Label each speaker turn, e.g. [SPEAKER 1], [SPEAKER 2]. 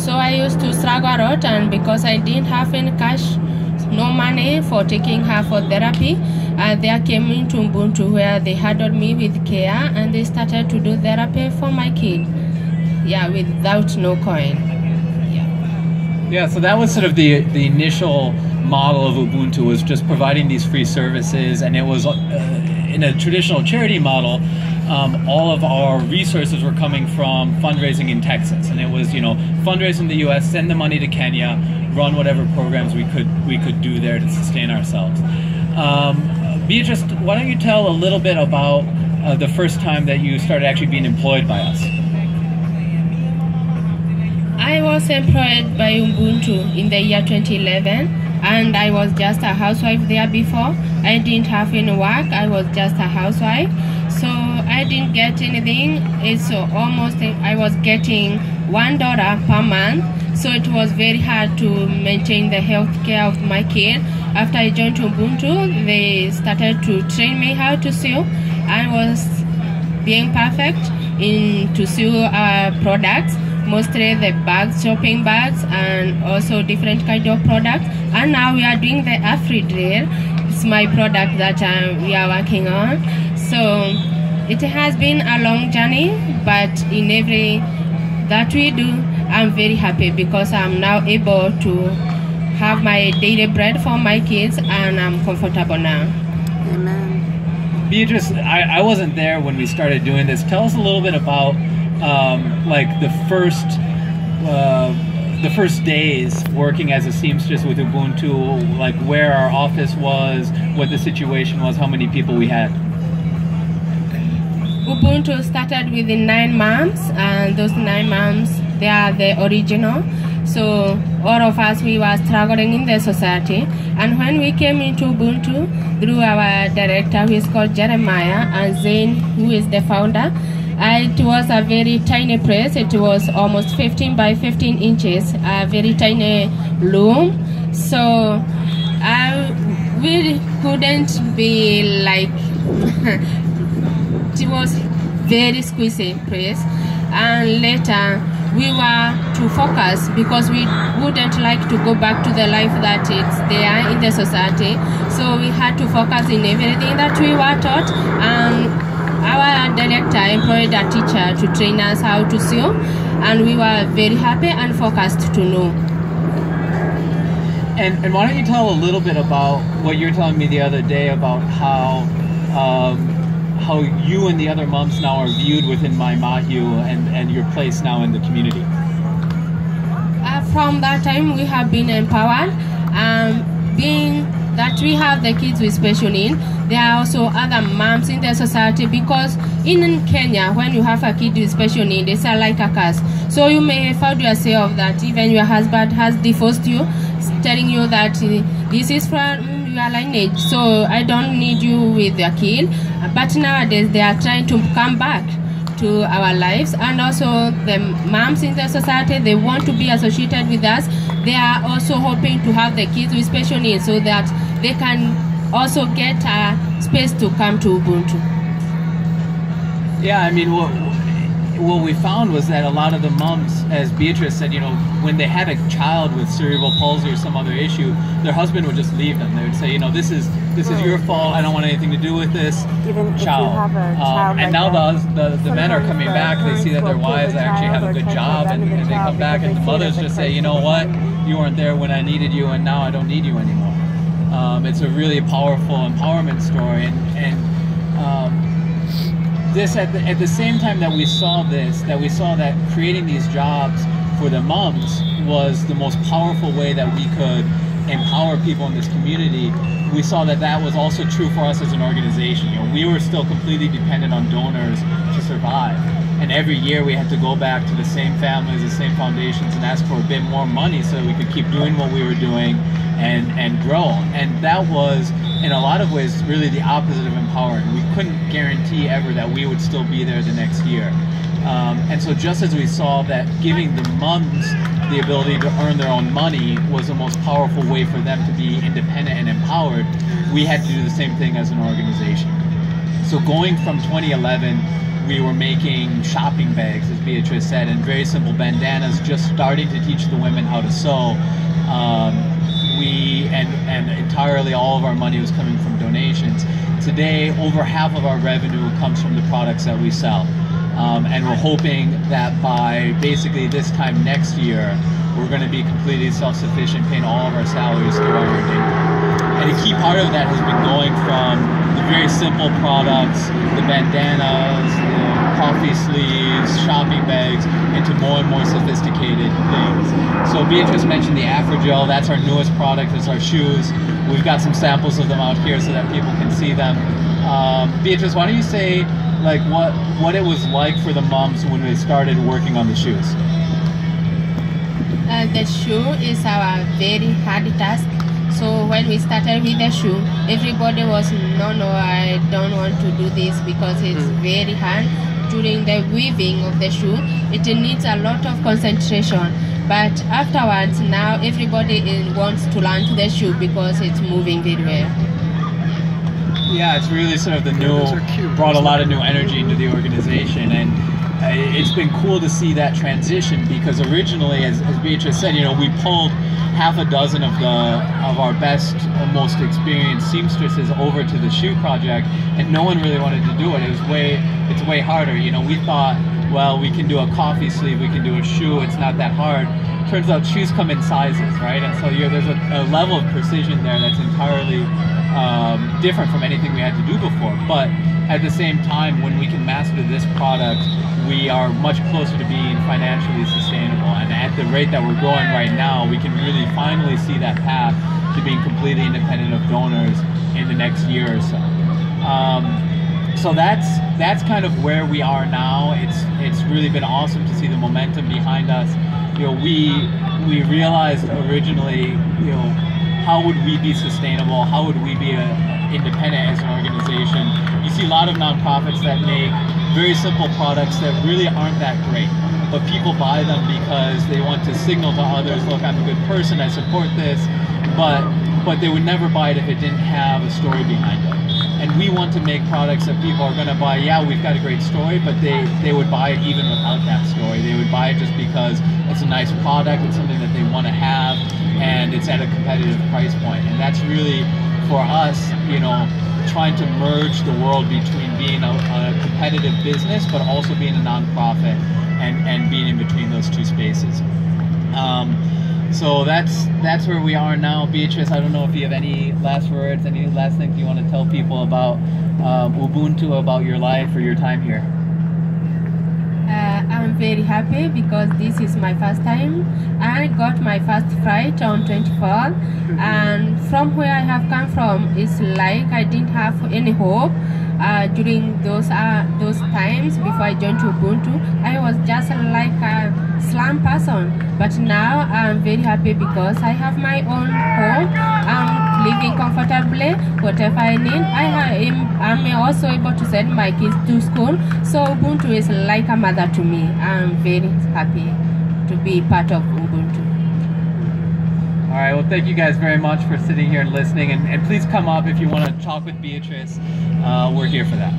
[SPEAKER 1] So I used to struggle a lot, and because I didn't have any cash, no money for taking her for therapy, they came into Ubuntu where they handled me with care, and they started to do therapy for my kid. Yeah, without no coin.
[SPEAKER 2] Yeah, so that was sort of the initial model of Ubuntu, was just providing these free services, and it was in a traditional charity model. All of our resources were coming from fundraising in Texas, and it was, fundraise in the U.S., send the money to Kenya, run whatever programs we could do there to sustain ourselves. Beatrice, why don't you tell a little bit about the first time that you started actually being employed by us?
[SPEAKER 1] I was employed by Ubuntu in the year 2011, and I was just a housewife there before. I didn't have any work, I was just a housewife, so I didn't get anything. It's almost, I was getting $1 per month, so it was very hard to maintain the health care of my kid. After I joined Ubuntu, they started to train me how to sew. I was being perfect to sew products, mostly the bags, shopping bags, and also different kind of products. And now we are doing the Afri-Drill. It's my product that we are working on. So it has been a long journey, but in every that we do, I'm very happy because I'm now able to have my daily bread for my kids, and I'm comfortable now.
[SPEAKER 3] Amen.
[SPEAKER 2] Beatrice, I wasn't there when we started doing this. Tell us a little bit about like the first days working as a seamstress with Ubuntu, like where our office was, what the situation was, how many people we had.
[SPEAKER 1] Ubuntu started within 9 months, and those 9 months, they are the original. So all of us, we were struggling in the society, and when we came into Ubuntu through our director, who is called Jeremiah, and Zane, who is the founder, it was a very tiny place. It was almost 15 by 15 inches, a very tiny loom. So we couldn't be like it was very squeezy place, and later we were to focus because we wouldn't like to go back to the life that it's there in the society. So we had to focus in everything that we were taught, and our director employed a teacher to train us how to sew, and we were very happy and focused to know.
[SPEAKER 2] And why don't you tell a little bit about what you were telling me the other day about how you and the other moms now are viewed within Maimahiu and your place now in the community?
[SPEAKER 1] From that time, we have been empowered. Being that we have the kids with special needs, there are also other moms in the society, because in Kenya, when you have a kid with special needs, it's like a curse. So you may find yourself that even your husband has divorced you, telling you that this is from your lineage, so I don't need you with your kid. But nowadays they are trying to come back to our lives, and also the moms in the society, they want to be associated with us. They are also hoping to have the kids with special needs so that they can also get a space to come to Ubuntu.
[SPEAKER 2] Yeah, I mean, what we found was that a lot of the moms, as Beatrice said, when they had a child with cerebral palsy or some other issue, their husband would just leave them. They would say, this is your fault. I don't want anything to do with this.
[SPEAKER 3] Even
[SPEAKER 2] child.
[SPEAKER 3] If you have a child
[SPEAKER 2] and
[SPEAKER 3] like
[SPEAKER 2] now
[SPEAKER 3] that,
[SPEAKER 2] the men are coming back. They see that their wives actually have a good job, and they come back, and the mothers just say, you know what, you weren't there when I needed you, and now I don't need you anymore. It's a really powerful empowerment story, and this at the same time that we saw that creating these jobs for the moms was the most powerful way that we could empower people in this community. We saw that was also true for us as an organization. We were still completely dependent on donors to survive, and every year we had to go back to the same families, the same foundations, and ask for a bit more money so that we could keep doing what we were doing and grow. And that was, in a lot of ways, really the opposite of empowering. We couldn't guarantee ever that we would still be there the next year. And so just as we saw that giving the moms the ability to earn their own money was the most powerful way for them to be independent and empowered, we had to do the same thing as an organization. So going from 2011 we were making shopping bags, as Beatrice said, and very simple bandanas, just starting to teach the women how to sew. And entirely all of our money was coming from donations. Today, over half of our revenue comes from the products that we sell. And we're hoping that by basically this time next year, we're going to be completely self-sufficient, paying all of our salaries through our earned income. And a key part of that has been going from the very simple products, the bandanas, the coffee sleeves, shopping bags, into more and more sophisticated things. So Beatrice mentioned the Afrogel. That's our newest product. It's our shoes. We've got some samples of them out here so that people can see them. Beatrice, why don't you say like what it was like for the moms when we started working on the shoes?
[SPEAKER 1] The shoe is our very hard task. So when we started with the shoe, everybody was, no, I don't want to do this because it's very hard. During the weaving of the shoe, it needs a lot of concentration. But afterwards, now everybody wants to learn to the shoe because it's moving very well.
[SPEAKER 2] Yeah, it's really sort of brought a lot of new energy into the organization, and it's been cool to see that transition, because originally, as Beatrice said, we pulled half a dozen of our best, most experienced seamstresses over to the shoe project, and no one really wanted to do it. It's way harder. We thought, well, we can do a coffee sleeve, we can do a shoe, it's not that hard. Turns out shoes come in sizes, right? And so there's a level of precision there that's entirely different from anything we had to do before. But at the same time, when we can master this product, we are much closer to being financially sustainable. And at the rate that we're growing right now, we can really finally see that path to being completely independent of donors in the next year or so. So that's kind of where we are now. It's really been awesome to see the momentum behind us. We realized originally, how would we be sustainable? How would we be independent as an organization? You see a lot of nonprofits that make very simple products that really aren't that great, but people buy them because they want to signal to others, look, I'm a good person, I support this, but they would never buy it if it didn't have a story behind it. And we want to make products that people are going to buy. Yeah, we've got a great story, but they would buy it even without that story. They would buy it just because it's a nice product, it's something that they want to have, and it's at a competitive price point. And that's really, for us, trying to merge the world between being a competitive business, but also being a nonprofit, and being in between those two spaces. So that's where we are now. Beatrice, I don't know if you have any last words, any last things you want to tell people about Ubuntu, about your life or your time here.
[SPEAKER 1] I'm very happy because this is my first time. I got my first flight on 24th, and from where I have come from, it's like I didn't have any hope. During those times before I joined Ubuntu, I was just like a slum person. But now I'm very happy because I have my own home. I'm living comfortably. Whatever I need, I'm also able to send my kids to school. So Ubuntu is like a mother to me. I'm very happy to be part of Ubuntu.
[SPEAKER 2] All right, well, thank you guys very much for sitting here and listening. And please come up if you want to talk with Beatrice. We're here for that.